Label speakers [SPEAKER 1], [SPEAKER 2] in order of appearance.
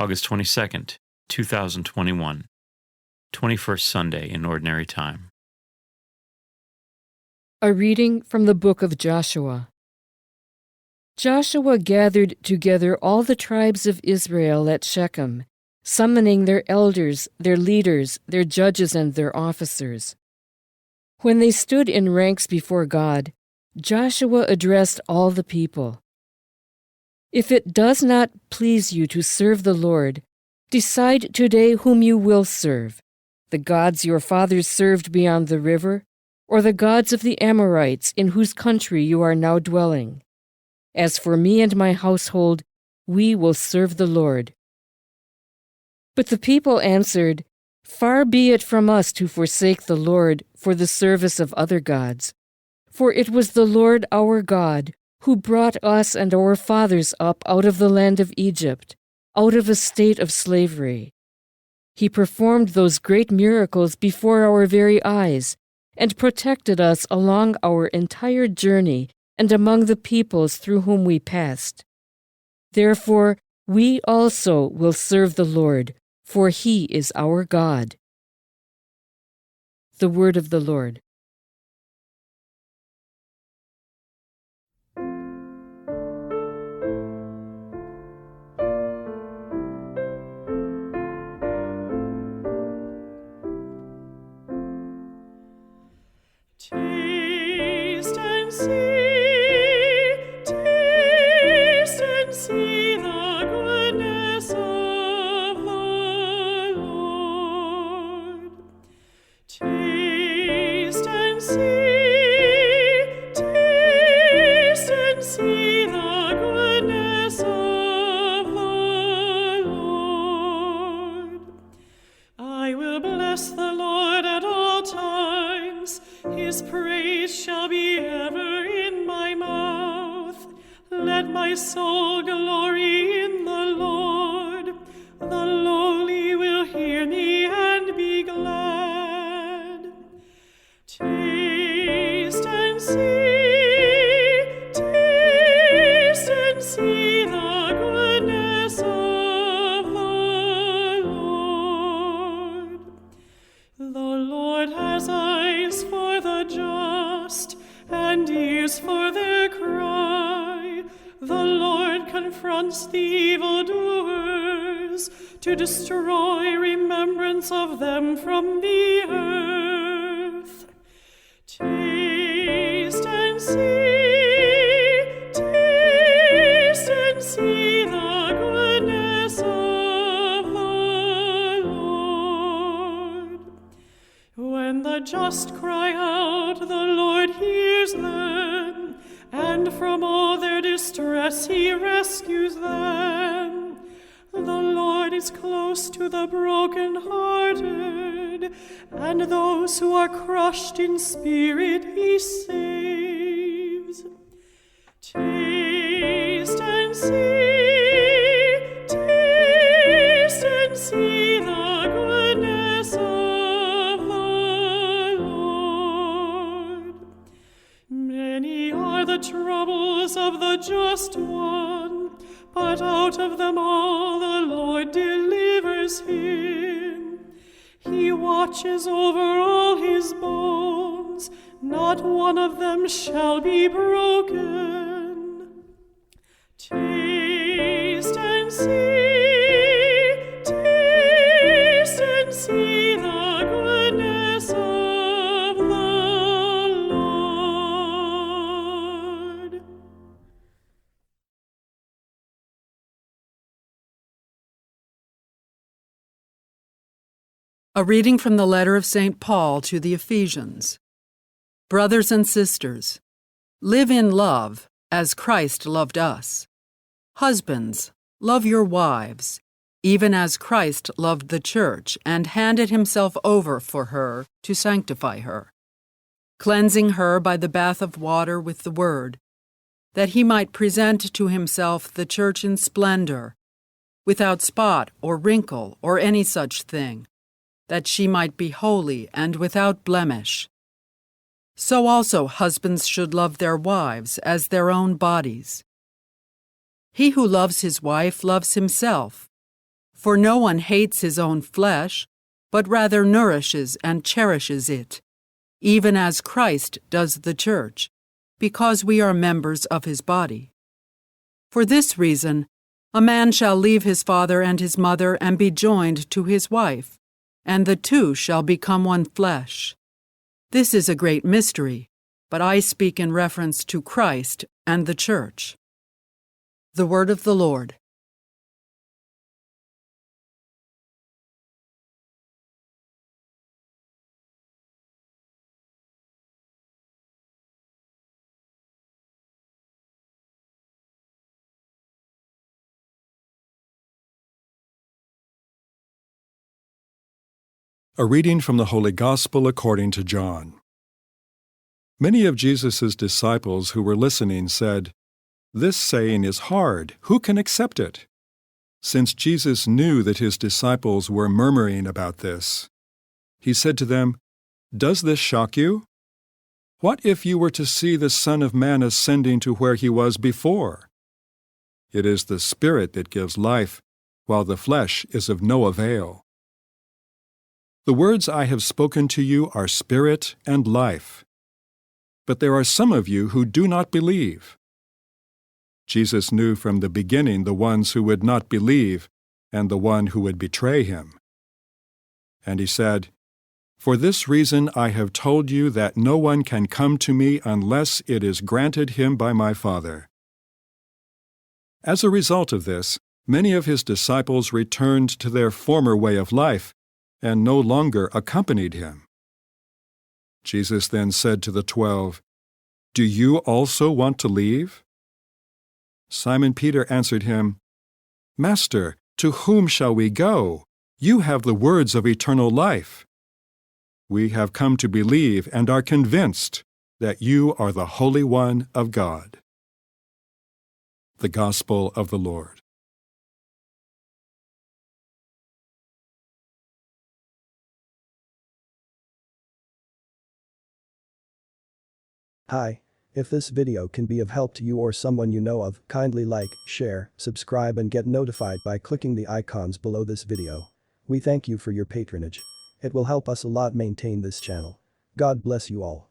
[SPEAKER 1] August 22nd, 2021, 21st Sunday in Ordinary Time.
[SPEAKER 2] A reading from the book of Joshua. Joshua gathered together all the tribes of Israel at Shechem, summoning their elders, their leaders, their judges, and their officers. When they stood in ranks before God, Joshua addressed all the people. If it does not please you to serve the Lord, decide today whom you will serve, the gods your fathers served beyond the river, or the gods of the Amorites in whose country you are now dwelling. As for me and my household, we will serve the Lord. But the people answered, Far be it from us to forsake the Lord for the service of other gods. For it was the Lord our God who brought us and our fathers up out of the land of Egypt, out of a state of slavery. He performed those great miracles before our very eyes, and protected us along our entire journey and among the peoples through whom we passed. Therefore, we also will serve the Lord, for He is our God. The Word of the Lord.
[SPEAKER 3] Taste and see the goodness of the Lord. Taste and see the goodness of the Lord. I will bless the Lord at all times. His praise shall be ever in my mouth. Let my soul glory in the Lord. The lowly will hear me and be glad. Taste and see the goodness of the Lord. The Lord has eyes for the just, and ears for their cry. The Lord confronts the evildoers, to destroy remembrance of them from the earth. Taste and see the goodness of the Lord. When the just cry out, the Lord hears them, and from all their distress He rescues them. The Lord is close to the brokenhearted, and those who are crushed in spirit He saves. Taste and see the goodness of the Lord. Many are the troubles of the just one, but out of them all the Lord delivers him. He watches over all his bones, not one of them shall be broken. Taste and see the goodness of the Lord.
[SPEAKER 4] A reading from the letter of St. Paul to the Ephesians. Brothers and sisters, live in love as Christ loved us. Husbands, love your wives, even as Christ loved the church and handed himself over for her to sanctify her, cleansing her by the bath of water with the word, that he might present to himself the church in splendor, without spot or wrinkle or any such thing, that she might be holy and without blemish. So also husbands should love their wives as their own bodies. He who loves his wife loves himself, For no one hates his own flesh, but rather nourishes and cherishes it, even as Christ does the church, because we are members of his body. For this reason, a man shall leave his father and his mother and be joined to his wife, and the two shall become one flesh. This is a great mystery, but I speak in reference to Christ and the church. The word of the Lord.
[SPEAKER 5] A reading from the Holy Gospel according to John. Many of Jesus' disciples who were listening said, "This saying is hard. Who can accept it?" Since Jesus knew that his disciples were murmuring about this, he said to them, "Does this shock you? What if you were to see the Son of Man ascending to where he was before? It is the Spirit that gives life, while the flesh is of no avail. The words I have spoken to you are spirit and life. But there are some of you who do not believe." Jesus knew from the beginning the ones who would not believe and the one who would betray him. And he said, "For this reason I have told you that no one can come to me unless it is granted him by my Father." As a result of this, many of his disciples returned to their former way of life and no longer accompanied him. Jesus then said to the 12, "Do you also want to leave?" Simon Peter answered him, "Master, to whom shall we go? You have the words of eternal life. We have come to believe and are convinced that you are the Holy One of God." The Gospel of the Lord.
[SPEAKER 6] Hi, if this video can be of help to you or someone you know of, kindly like, share, subscribe and get notified by clicking the icons below this video. We thank you for your patronage. It will help us a lot maintain this channel. God bless you all.